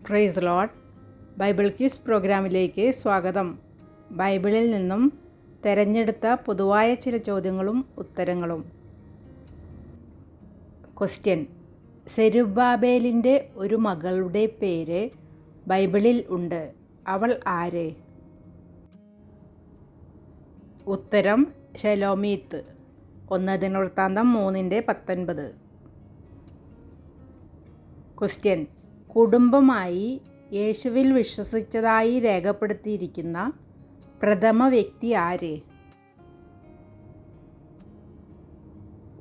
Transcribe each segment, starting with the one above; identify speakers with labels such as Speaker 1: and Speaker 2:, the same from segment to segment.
Speaker 1: Praise Lord. Bible quiz പ്രോഗ്രാമിലേക്ക് സ്വാഗതം. ബൈബിളിൽ നിന്നും തിരഞ്ഞെടുത്ത പൊതുവായ ചില ചോദ്യങ്ങളും ഉത്തരങ്ങളും. ക്വസ്റ്റ്യൻ: സെരുബ്ബാബേലിൻ്റെ ഒരു മകളുടെ പേര് ബൈബിളിൽ ഉണ്ട്. അവൾ ആര്? ഉത്തരം ശെലോമീത്ത്. 1 ദിനവൃത്താന്തം 3:19. ക്വസ്റ്റ്യൻ: കുടുംബമായി യേശുവിൽ വിശ്വസിച്ചതായി രേഖപ്പെടുത്തിയിരിക്കുന്ന പ്രഥമ വ്യക്തി ആര്?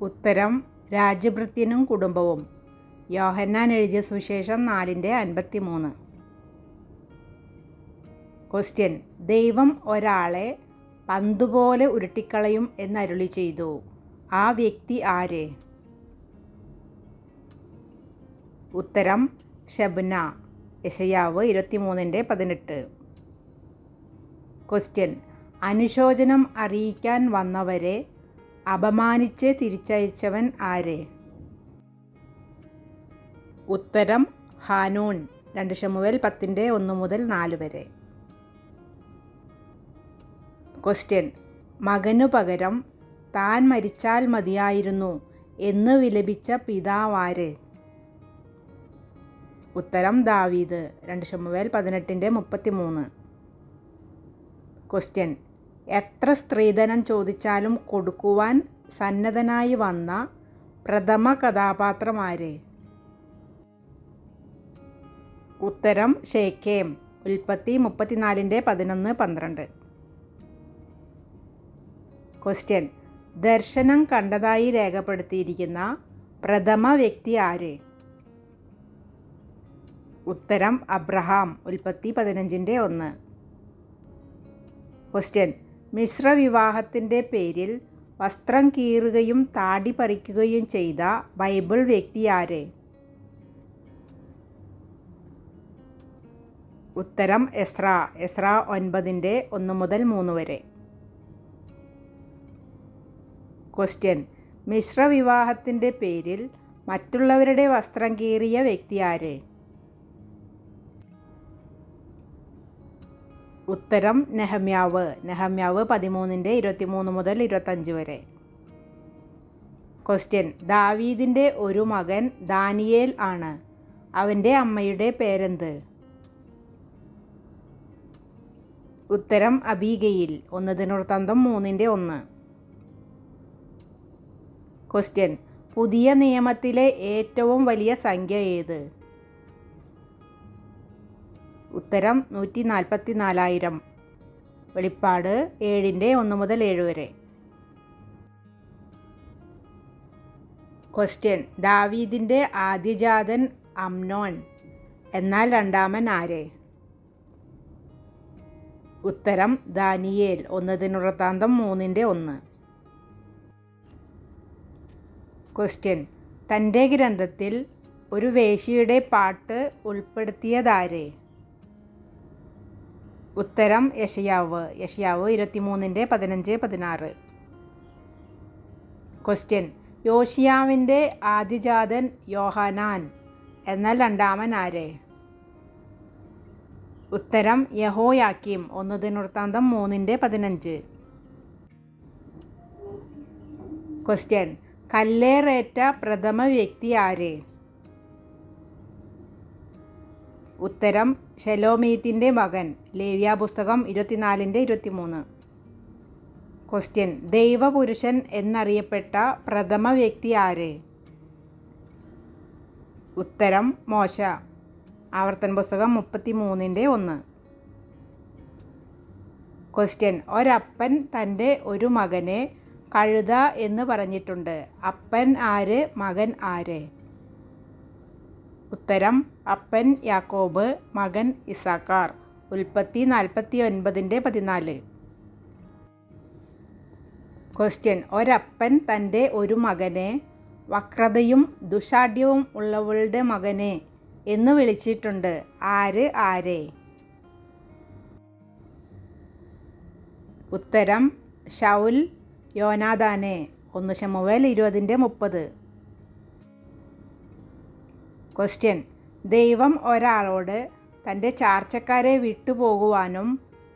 Speaker 1: ഉത്തരം രാജഭൃത്യനും കുടുംബവും. യോഹന്നാൻ എഴുതിയ സുവിശേഷം 4:53. ക്വസ്റ്റ്യൻ: ദൈവം ഒരാളെ പന്തുപോലെ ഉരുട്ടിക്കളയും എന്നരുളി ചെയ്തു. ആ വ്യക്തി ആര്? ഉത്തരം ശെബ്ന. യെശയ്യാവ് 23:18. ക്വസ്റ്റ്യൻ: അനുശോചനം അറിയിക്കാൻ വന്നവരെ അപമാനിച്ച് തിരിച്ചയച്ചവൻ ആര്? ഉത്തരം ഹാനൂൻ. 2 ശമൂവേൽ 10:1-4. ക്വസ്റ്റ്യൻ: മകനു പകരം താൻ മരിച്ചാൽ മതിയായിരുന്നു എന്ന് വിലപിച്ച പിതാവാര്? ഉത്തരം ദാവീദ്. 2 ശമൂവേൽ 18:33. ക്വസ്റ്റ്യൻ: എത്ര സ്ത്രീധനം ചോദിച്ചാലും കൊടുക്കുവാൻ സന്നദ്ധനായി വന്ന പ്രഥമ കഥാപാത്രം ആര്? ഉത്തരം ശേഖേം. ഉൽപ്പത്തി 34:11-12. ക്വസ്റ്റ്യൻ: ദർശനം കണ്ടതായി രേഖപ്പെടുത്തിയിരിക്കുന്ന പ്രഥമ വ്യക്തി ആര്? ഉത്തരം അബ്രഹാം. ഉൽപ്പത്തി 15:1. ക്വസ്റ്റ്യൻ: മിശ്രവിവാഹത്തിൻ്റെ പേരിൽ വസ്ത്രം കീറുകയും താടി പറിക്കുകയും ചെയ്ത ബൈബിൾ വ്യക്തി ആര്? ഉത്തരം എസ്രാ. 9:1-3. ക്വസ്റ്റ്യൻ: മിശ്രവിവാഹത്തിൻ്റെ പേരിൽ മറ്റുള്ളവരുടെ വസ്ത്രം കീറിയ വ്യക്തി ആര്? ഉത്തരം നെഹമ്യാവ്. 13:23-25. ക്വസ്റ്റ്യൻ: ദാവീദിൻ്റെ ഒരു മകൻ ദാനിയേൽ ആണ്. അവൻ്റെ അമ്മയുടെ പേരെന്ത്? ഉത്തരം അബീഗയിൽ. 1 ദിനവൃത്താന്തം 3:1. ക്വസ്റ്റ്യൻ: പുതിയ നിയമത്തിലെ ഏറ്റവും വലിയ സംഖ്യ ഏത്? ഉത്തരം 144,000. വെളിപ്പാട് 7:1-7. ക്വസ്റ്റ്യൻ: ദാവീദിൻ്റെ ആദ്യജാതൻ അമ്നോൻ. എന്നാൽ രണ്ടാമൻ ആര്? ഉത്തരം ദാനിയേൽ. 1 ദിനവൃത്താന്തം 3:1. ക്വസ്റ്റ്യൻ: തൻ്റെ ഗ്രന്ഥത്തിൽ ഒരു വേശ്യയുടെ പാട്ട് ഉൾപ്പെടുത്തിയതാര്? ഉത്തരം യെശയ്യാവ്. 23:15-16. ക്വസ്റ്റ്യൻ: യോശിയാവിൻ്റെ ആദ്യജാതൻ യോഹന്നാൻ. എന്നാൽ രണ്ടാമൻ ആര്? ഉത്തരം യഹോയാക്കീം. 1 ദിനവൃത്താന്തം 3:15. ക്വസ്റ്റ്യൻ: കല്ലേറേറ്റ പ്രഥമ വ്യക്തി ആര്? ഉത്തരം ശെലോമീത്തിൻ്റെ മകൻ. ലേവ്യാപുസ്തകം 24:23. ക്വസ്റ്റ്യൻ: ദൈവപുരുഷൻ എന്നറിയപ്പെട്ട പ്രഥമ വ്യക്തി ആര്? ഉത്തരം മോശ. ആവർത്തന പുസ്തകം 33:1. ക്വസ്റ്റ്യൻ: ഒരപ്പൻ തൻ്റെ ഒരു മകനെ കഴുത എന്ന് പറഞ്ഞിട്ടുണ്ട്. അപ്പൻ ആര്? മകൻ ആര്? ഉത്തരം അപ്പൻ യാക്കോബ്, മകൻ ഇസാക്കാർ. ഉൽപ്പത്തി 49:14. ക്വസ്റ്റ്യൻ: ഒരപ്പൻ തൻ്റെ ഒരു മകനെ വക്രതയും ദുഷാഠ്യവും ഉള്ളവളുടെ മകനെ എന്ന് വിളിച്ചിട്ടുണ്ട്. ആര്? ഉത്തരം ശൗൽ യോനാഥാനെ. 1 ശമൂവേൽ 20:30. ക്വസ്റ്റ്യൻ: ദൈവം ഒരാളോട് തൻ്റെ ചാർച്ചക്കാരെ വിട്ടുപോകുവാനും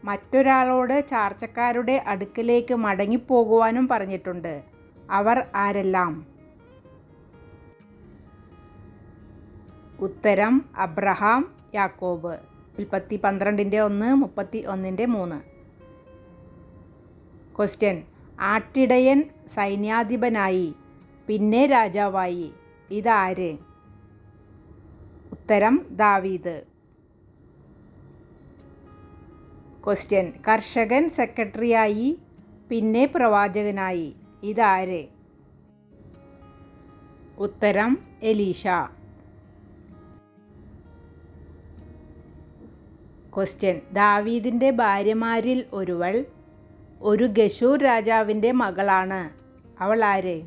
Speaker 1: മറ്റൊരാളോട് ചാർച്ചക്കാരുടെ അടുക്കലേക്ക് മടങ്ങിപ്പോകുവാനും പറഞ്ഞിട്ടുണ്ട്. അവർ ആരെല്ലാം? ഉത്തരം അബ്രഹാം, യാക്കോബ്. ഉൽപ്പത്തി 12:1, 31:3. ക്വസ്റ്റ്യൻ: ആട്ടിടയൻ സൈന്യാധിപനായി പിന്നെ രാജാവായി. ഇതാര്? ഉത്തരം ദാവീദ്. ക്വസ്റ്റ്യൻ: കർഷകൻ സെക്രട്ടറിയായി പിന്നെ പ്രവാചകനായി. ഇതാര്? ഉത്തരം എലീഷ. ക്വസ്റ്റ്യൻ: ദാവീദിൻ്റെ ഭാര്യമാരിൽ ഒരുവൾ ഒരു ഗശൂർ രാജാവിൻ്റെ മകളാണ്. അവൾ ആര്?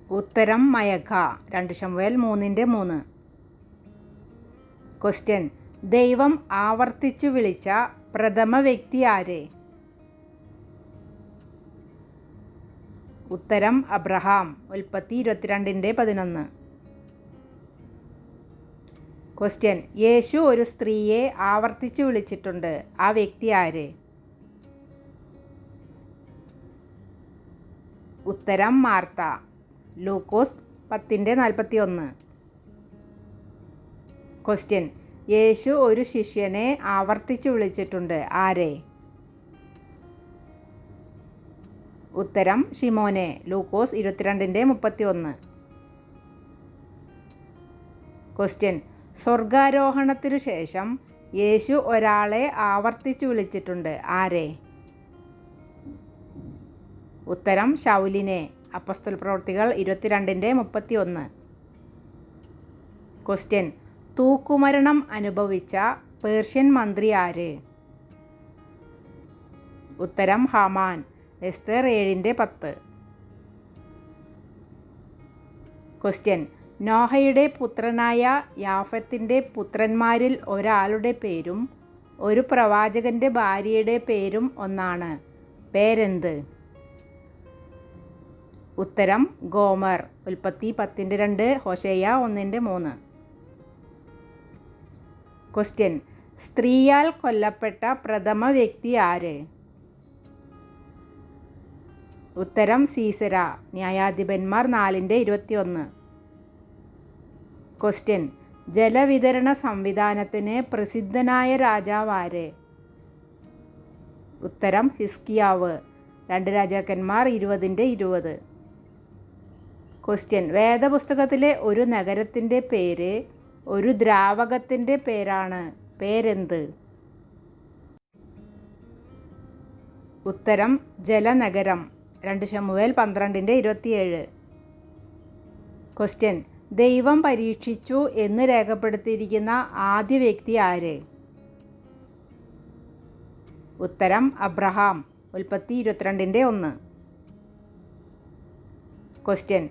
Speaker 1: ഉത്തരം മയഖ. 2 ശമൂവേൽ 3:3. ക്വസ്റ്റ്യൻ: ദൈവം ആവർത്തിച്ചു വിളിച്ച പ്രഥമ വ്യക്തി ആര്? ഉത്തരം അബ്രഹാം. ഉൽപ്പത്തി 22:11. ക്വസ്റ്റ്യൻ: യേശു ഒരു സ്ത്രീയെ ആവർത്തിച്ചു വിളിച്ചിട്ടുണ്ട്. ആ വ്യക്തി ആര്? ഉത്തരം മാർത്ത. ലൂക്കോസ് 10:41. ക്വസ്റ്റ്യൻ: യേശു ഒരു ശിഷ്യനെ ആവർത്തിച്ചു വിളിച്ചിട്ടുണ്ട്. ആരെ? ഉത്തരം ശിമോനെ. ലൂക്കോസ് 22:31. ക്വസ്റ്റ്യൻ: സ്വർഗാരോഹണത്തിനു ശേഷം യേശു ഒരാളെ ആവർത്തിച്ചു വിളിച്ചിട്ടുണ്ട്. ആരെ? ഉത്തരം ശൗലിനെ. അപ്പോസ്തല പ്രവൃത്തികൾ 22:31. ക്വസ്റ്റ്യൻ: തൂക്കുമരണം അനുഭവിച്ച പേർഷ്യൻ മന്ത്രി ആര്? ഉത്തരം ഹാമാൻ. എസ്തർ 7:10. ക്വസ്റ്റ്യൻ: നോഹയുടെ പുത്രനായ യാഫത്തിൻ്റെ പുത്രന്മാരിൽ ഒരാളുടെ പേരും ഒരു പ്രവാചകൻ്റെ ഭാര്യയുടെ പേരും ഒന്നാണ്. പേരെന്ത്? ഉത്തരം ഗോമർ. ഉൽപ്പത്തി 10:2, ഹോശേയ 1:3. ക്വസ്റ്റ്യൻ: സ്ത്രീയാൽ കൊല്ലപ്പെട്ട പ്രഥമ വ്യക്തി ആര്? ഉത്തരം സീസര. ന്യായാധിപന്മാർ 4:21. ക്വസ്റ്റ്യൻ: ജലവിതരണ സംവിധാനത്തിന് പ്രസിദ്ധനായ രാജാവ് ആര്? ഉത്തരം ഹിസ്കിയാവ്. 2 രാജാക്കന്മാർ 20:20. ക്വസ്റ്റ്യൻ: വേദപുസ്തകത്തിലെ ഒരു നഗരത്തിൻ്റെ പേര് ഒരു ദ്രാവകത്തിൻ്റെ പേരാണ്. പേരെന്ത്? ഉത്തരം ജലനഗരം. 2 ശമൂവേൽ 12:27. ക്വസ്റ്റ്യൻ: ദൈവം പരീക്ഷിച്ചു എന്ന് രേഖപ്പെടുത്തിയിരിക്കുന്ന ആദ്യ വ്യക്തി ആര്? ഉത്തരം അബ്രഹാം. ഉൽപ്പത്തി 22:1. ക്വസ്റ്റ്യൻ: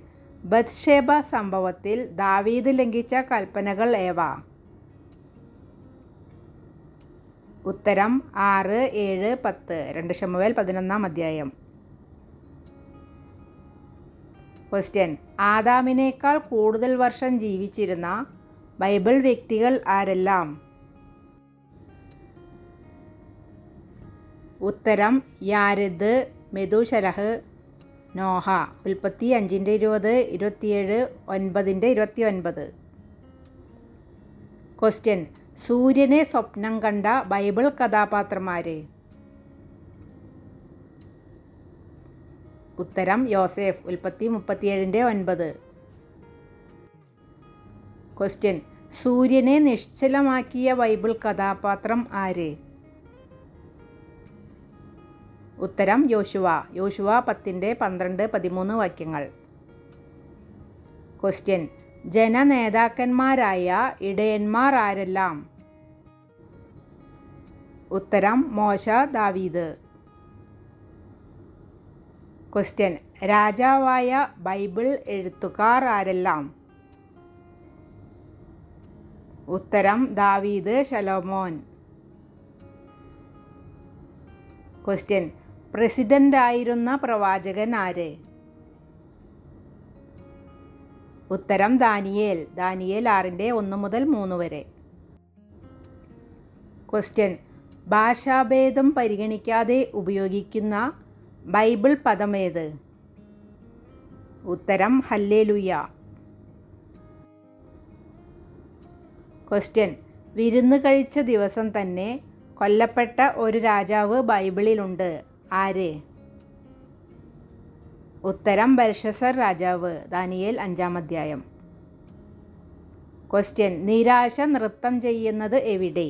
Speaker 1: ബത്ശേബ സംഭവത്തിൽ ദാവീദ് ലംഘിച്ച കൽപ്പനകൾ ഏവ? ഉത്തരം 6, 7, 10. 2 ശമൂവേൽ 11-ാം. ക്വസ്റ്റ്യൻ: ആദാമിനേക്കാൾ കൂടുതൽ വർഷം ജീവിച്ചിരുന്ന ബൈബിൾ വ്യക്തികൾ ആരെല്ലാം? ഉത്തരം യാരെദ്, മെഥൂശലഹ്, നോഹ. ഉൽപ്പത്തി 5:20, 27, 9:29. ക്വസ്റ്റ്യൻ: സൂര്യനെ സ്വപ്നം കണ്ട ബൈബിൾ കഥാപാത്രമാര്? ഉത്തരം യോസേഫ്. ഉൽപ്പത്തി 37:9. ക്വസ്റ്റ്യൻ: സൂര്യനെ നിശ്ചലമാക്കിയ ബൈബിൾ കഥാപാത്രം ആര്? ഉത്തരം യോശുവ. യോശുവ 10:12-13 വാക്യങ്ങൾ. ക്വസ്റ്റ്യൻ: ജനനേതാക്കന്മാരായ ഇടയന്മാർ ആരെല്ലാം? ഉത്തരം മോശ, ദാവീദ്. ക്വസ്റ്റ്യൻ: രാജാവായ ബൈബിൾ എഴുത്തുകാർ ആരെല്ലാം? ഉത്തരം ദാവീദ്, ശലോമോൻ. ക്വസ്റ്റ്യൻ: പ്രസിഡൻ്റായിരുന്ന പ്രവാചകൻ ആര്? ഉത്തരം ദാനിയേൽ. ദാനിയേൽ 6:1-3 വരെ. ക്വസ്റ്റ്യൻ: ഭാഷാഭേദം പരിഗണിക്കാതെ ഉപയോഗിക്കുന്ന ബൈബിൾ പദമേത്? ഉത്തരം ഹല്ലേലൂയ. ക്വസ്റ്റ്യൻ: വിരുന്ന് കഴിച്ച ദിവസം തന്നെ കൊല്ലപ്പെട്ട ഒരു രാജാവ് ബൈബിളിലുണ്ട്. ആര്? ഉത്തരം ബെൽഷസർ രാജാവ്. ദാനിയേൽ 5-ാം അധ്യായം. ക്വസ്റ്റ്യൻ: നിരാശ നൃത്തം ചെയ്യുന്നത് എവിടെ?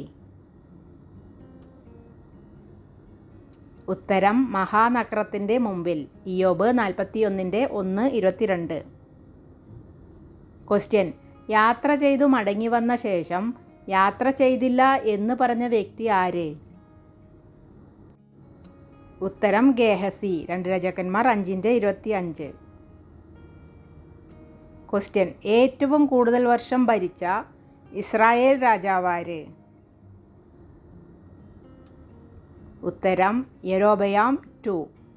Speaker 1: ഉത്തരം മഹാനഗരത്തിൻ്റെ മുമ്പിൽ. ഇയ്യോബ് 41:1-22. ക്വസ്റ്റ്യൻ: യാത്ര ചെയ്തു മടങ്ങി വന്ന ശേഷം യാത്ര ചെയ്തില്ല എന്ന് പറഞ്ഞ വ്യക്തി ആര്? ഉത്തരം ഗേഹസി. 2 രാജാക്കന്മാർ 5:25. ക്വസ്റ്റ്യൻ: ഏറ്റവും കൂടുതൽ വർഷം ഭരിച്ച ഇസ്രായേൽ രാജാവാര്? ഉത്തരം യെരോബെയാം 2,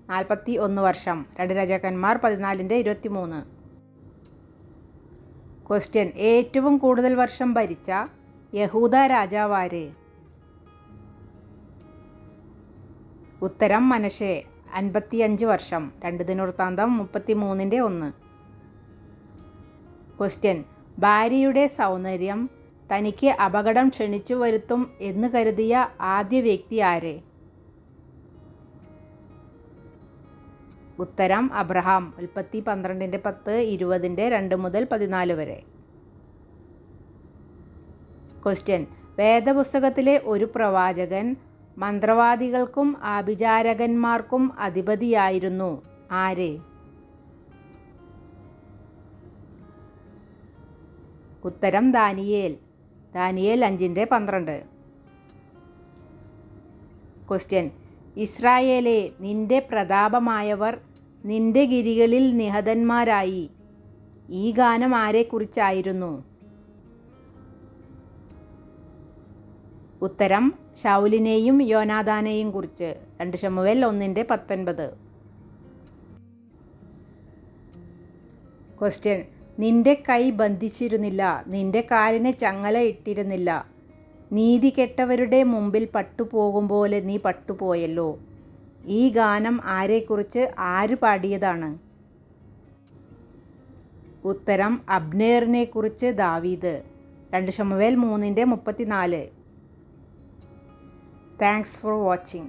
Speaker 1: 41 വർഷം. 2 രാജാക്കന്മാർ 14:23. ക്വസ്റ്റ്യൻ: ഏറ്റവും കൂടുതൽ വർഷം ഭരിച്ച യഹൂദ രാജാവാര്? ഉത്തരം മനശ്ശെ, 55 വർഷം. 2 ദിനവൃത്താന്തം 33:1. ക്വസ്റ്റ്യൻ: ഭാര്യയുടെ സൗന്ദര്യം തനിക്ക് അപകടം ക്ഷണിച്ചു വരുത്തും എന്ന് കരുതിയ ആദ്യ വ്യക്തി ആര്? ഉത്തരം അബ്രഹാം. ഉൽപ്പത്തി 12:10, 20:2-14 വരെ. ക്വസ്റ്റ്യൻ: വേദപുസ്തകത്തിലെ ഒരു പ്രവാചകൻ മന്ത്രവാദികൾക്കും ആഭിചാരകന്മാർക്കും അധിപതിയായിരുന്നു. ആര്? ഉത്തരം ദാനിയേൽ. ദാനിയേൽ 5:12. ക്വസ്റ്റ്യൻ: ഇസ്രായേലേ, നിന്റെ പ്രതാപമായവർ നിന്റെ ഗിരികളിൽ നിഹതന്മാരായി. ഈ ഗാനം ആരെക്കുറിച്ചായിരുന്നു? ഉത്തരം ശൗലിനെയും യോനാഥാനെയും കുറിച്ച്. 2 ശമൂവേൽ 1:19. ക്വസ്റ്റ്യൻ: നിന്റെ കൈ ബന്ധിച്ചിരുന്നില്ല, നിന്റെ കാലിന് ചങ്ങല ഇട്ടിരുന്നില്ല. നീതി കെട്ടവരുടെ മുമ്പിൽ പട്ടുപോകും പോലെ നീ പട്ടുപോയല്ലോ. ഈ ഗാനം ആരെക്കുറിച്ച് ആര് പാടിയതാണ്? ഉത്തരം അബ്നേറിനെ കുറിച്ച് ദാവീദ്. 2 ശമൂവേൽ 3:34. Thanks for watching.